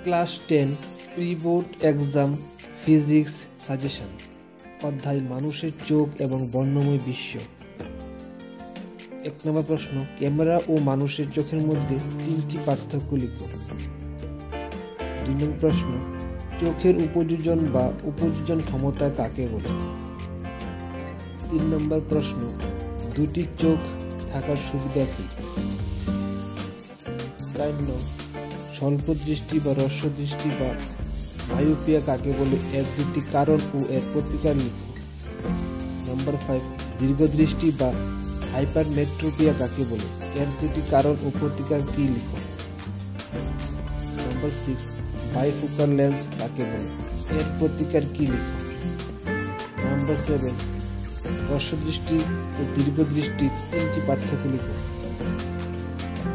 Class 10 pre board exam physics suggestion. অধ্যায় মানুষের চোখ এবং বর্ণময় বিশ্ব। 1 নম্বর প্রশ্ন, ক্যামেরা ও মানুষের চোখের মধ্যে 3টি পার্থক্য লিখো। 2 নম্বর প্রশ্ন, চোখের উপযোজন বা উপযোজন ক্ষমতা কাকে বলে? 3 নম্বর প্রশ্ন, দুটি চোখ থাকার সুবিধা কি? 4 নম্বর, স্বল্প দৃষ্টি বা হ্রস্ব দৃষ্টি বা মায়োপিয়া কাকে বলে, এর দুটি কারণ ও এর প্রতিকার লিখো। নাম্বার 5, দীর্ঘদৃষ্টি বা হাইপারমেট্রোপিয়া কাকে বলে, এর দুটি কারণ ও প্রতিকার কি লিখো। নাম্বার 6, বাইফোকাল লেন্স কাকে বলে, এর প্রতিকার কি লিখো। নাম্বার 7, হ্রস্ব দৃষ্টি ও দীর্ঘদৃষ্টির 3টি পার্থক্য লিখো।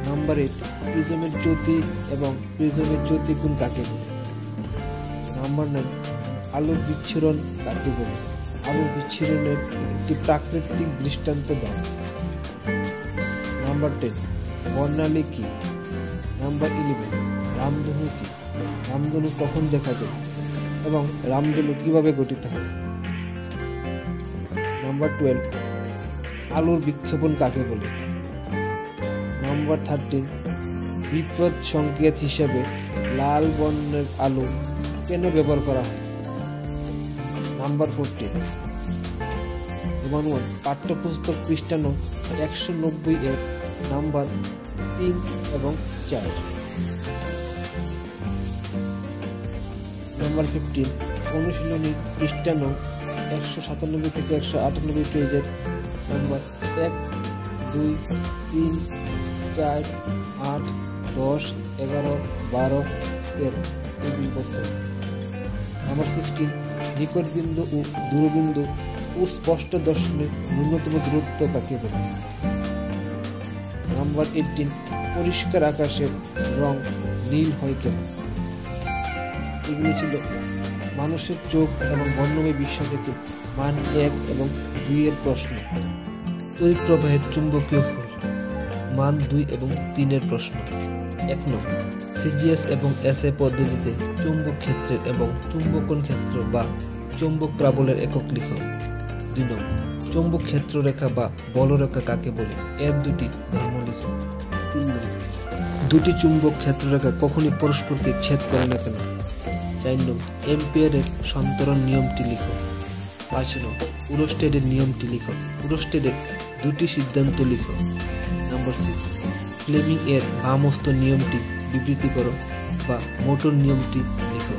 নাম্বার 8, প্রিজমের জ্যোতি এবং প্রিজমের জ্যোতিগুণ কাকে বলে। নাম্বার 9, আলোর বিচ্ছুরণ কাকে বলে, আলোর বিচ্ছুরণের একটি প্রাকৃতিক দৃষ্টান্ত দাও। নাম্বার 10, বর্ণালী কি। নাম্বার 11, রামধনু কি, রামধনু কখন দেখা যায় এবং রামধনু কিভাবে গঠিত হয়। নাম্বার 12, আলোর বিক্ষেপণ কাকে বলে। নাম্বার 13, বিপদ সংকেত হিসেবে লাল বর্ণের আলো কেন ব্যবহার করা হয়। নাম্বার 14, রোমান 1 পাঠ্যপুস্তক পৃষ্ঠা নং 190 এর নাম্বার 3 এবং 4। নাম্বার 15, অনুশীলনী পৃষ্ঠা নং 197 থেকে 198 পেজের নাম্বার 1, 2, 3, 4, 8, 10, 11, 12 এর টেবিলপত্র। নাম্বার 16, নিকট বিন্দু ও দূরবিন্দু ও স্পষ্ট দর্শনের ন্যূনতম দূরত্ব কাকে বলে। নাম্বার 18, পরিষ্কার আকাশের রং নীল হয় কেন। এগুলি ছিল মানুষের চোখ এবং বর্ণময় বিশ্ব থেকে মান 1 এবং 2 এর প্রশ্ন। তড়িৎ প্রবাহের চুম্বকীয় ফল মান 2 এবং 3 এর প্রশ্ন। 1 নং, সিজিএস এবং এসএ পদ্ধতিতে চৌম্বক ক্ষেত্রের এবং চুম্বকন ক্ষেত্র বা চৌম্বক প্রাবল্যের একক লিখো। 2 নং, চৌম্বক ক্ষেত্ররেখা বা বলরেখা কাকে বলে, এর দুটি ধর্ম লিখো। 3 নং, দুটি চুম্বক ক্ষেত্ররেখা কখনই পরস্পরকে ছেদ করে না কেন। 4 নং, এম্পিয়ারের সন্তরণ নিয়মটি লিখো। 5 নং, উরস্টেডের নিয়মটি লিখো। উরস্টেডের দুটি সিদ্ধান্ত লিখো। নাম্বার 6, ফ্লেমিং এর বামহস্ত নিয়মটি বিবৃতি করো বা মোটর নিয়মটি লিখো।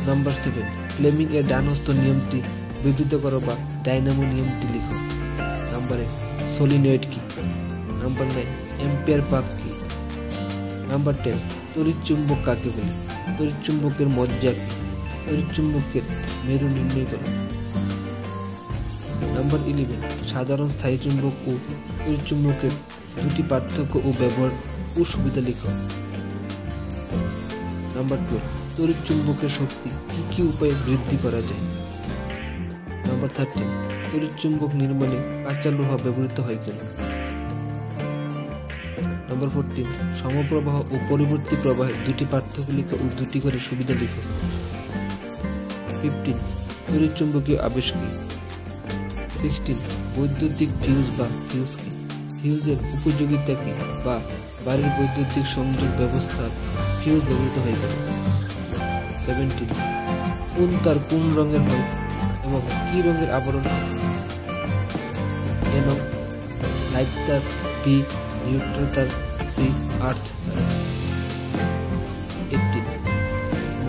নাম্বার 7, ফ্লেমিং এর ডানহস্ত নিয়মটি বিবৃত করো বা ডাইনামো নিয়মটি লিখো। নাম্বার 8, সলিনয়েড কি। নাম্বার 9, এম্পিয়ার পাক কি। নাম্বার 10, তড়িৎ চুম্বক কাকে বলে, তড়িৎ চুম্বকের মজ্জা কি, তড়িৎ চুম্বকের মেরু নির্ণয় করো। নাম্বার 11, সাধারণ স্থায়ী চুম্বক ও তড়িৎ চুম্বকের দুটি পার্থক্য ও ব্যবহার ও সুবিধা লিখো। নাম্বার 12, তড়িৎ চুম্বকের শক্তি কি কি উপায়ে বৃদ্ধি করা যায়। নাম্বার 13, তড়িৎ চুম্বক নির্মাণে কাঁচা লোহা ব্যবহৃত হয় কেন। নাম্বার 14, সমপ্রবাহ ও পরবর্তী প্রবাহের দুটি পার্থক্য লিখো ও দুটি করে সুবিধা লিখো। 15, তড়িৎ চুম্বকীয় আবেশ কি। 16, বৈদ্যুতিক ফিউজ বা ফিউজ কি। ফিউজের উপযোগিতা কি বা বাড়ির বৈদ্যুতিক সংযোগ ব্যবস্থার ফিউজ ব্যবহৃত হয় কেন। 17, কোন তার কোন রঙের হয় এবং কি রঙের আবরণ হয়। নং, লাইট তার বি, নিউট্রাল তার সি, আর্থ তার। 18,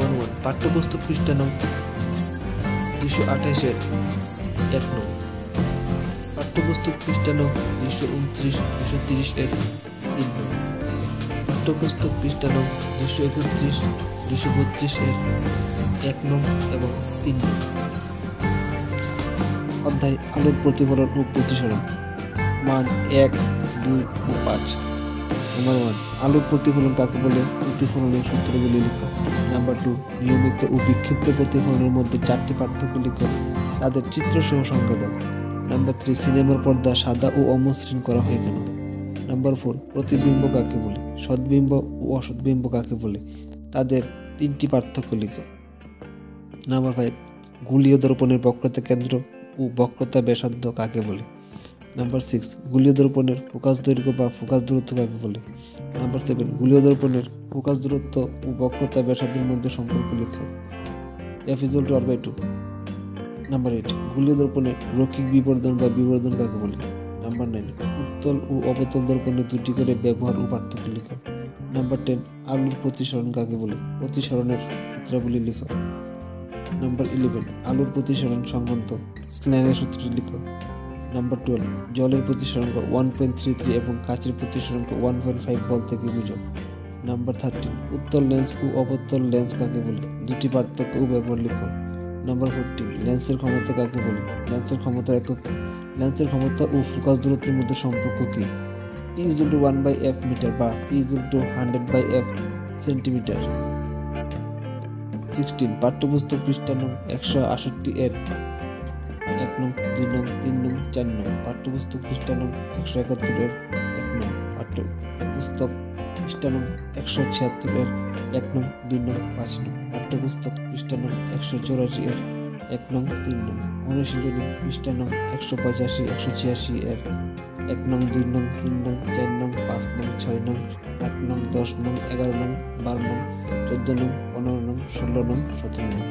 1 পাঠ্যপুস্তক পৃষ্ঠা নং 228 এর 1 নং, পাঠ্যপুস্তক পৃষ্ঠা নং 229, 230 এর 3 নং, পাঠ্যপুস্তক পৃষ্ঠা নং 231, 232 এর 1 নং এবং 3 নং। অধ্যায় আলোর প্রতিফলন ও প্রতিসরণ মান 1, 2 ও 5। নাম্বার 1, আলোর প্রতিফলন কাকে বলে, প্রতিফলনের সূত্রগুলি লিখো। নাম্বার 2, নিয়মিত ও বিক্ষিপ্ত প্রতিফলনের মধ্যে 4টি পার্থক্য লিখো, তাদের চিত্রসহ সংজ্ঞা দাও। নাম্বার 3, সিনেমার পর্দা সাদা ও অমসৃণ করা হয় কেন। নাম্বার 4, প্রতিবিম্ব কাকে বলে, সদ্বিম্ব ও অসদ্বিম্ব কাকে বলে, তাদের 3টি পার্থক্য লিখো। নাম্বার 5, গোলীয় দর্পণের বক্রতা কেন্দ্র ও বক্রতা ব্যাসার্ধ কাকে বলে? নাম্বার 6, গোলীয় দর্পণের ফোকাস দৈর্ঘ্য বা ফোকাস দূরত্ব কাকে বলে? নাম্বার 7, গোলীয় দর্পণের ফোকাস দূরত্ব ও বক্রতা ব্যাসার্ধের মধ্যে সম্পর্ক লিখো। f=r/2। নাম্বার 8, গোলীয় দর্পণের রৈখিক বিবর্ধন বা বিবর্ধন কাকে বলে? নাম্বার 9, উত্তল ও অবতল দর্পণের 2টি করে ব্যবহার ও পার্থক্য লিখো। নাম্বার 10, আলোর প্রতিসরণ কাকে বলে? প্রতিসরণের সূত্রাবলী লিখো। নাম্বার 11, আলোর প্রতিসরণ সংক্রান্ত স্নেলের সূত্রটি লিখো। নাম্বার 12, জলের প্রতিসরাঙ্ক 1.33 এবং কাচের প্রতিসরাঙ্ক 1.5 বলতে কি বুঝো? নাম্বার 13, উত্তল লেন্স ও অবতল লেন্স কাকে বলে? 2টি পার্থক্য ও ব্যবহার লিখো। নাম্বার 14, লেন্সের ক্ষমতা কাকে বলে? লেন্সের ক্ষমতা একক কি? লেন্সের ক্ষমতা ও ফোকাস দূরত্বের মধ্যে সম্পর্ক কি? P=1/f মিটার বা P=100/f সেন্টিমিটার। 16, পাঠ্যপুস্তক পৃষ্ঠা নং 168 এর 1 নং, 2 নং, 3 নং, 4 নং। পাঠ্যপুস্তক পৃষ্ঠা নং 171 এর 1 নং। পাঠ্যপুস্তক পৃষ্ঠা নং 176 এর 1 নং, 2 নং, 5 নং। পাঠ্যপুস্তক পৃষ্ঠা নং 184 এর 1 নং, 3 নং। অনুশীলনী পৃষ্ঠা নং 185, 186 এর 1 নং, 2 নং, 3 নং, 4 নং, 5 নং, 6 নং, 8 নং, 10 নং, 11 নং, 12 নং, 14 নং, 15 নং, 16 নং, 17 নং।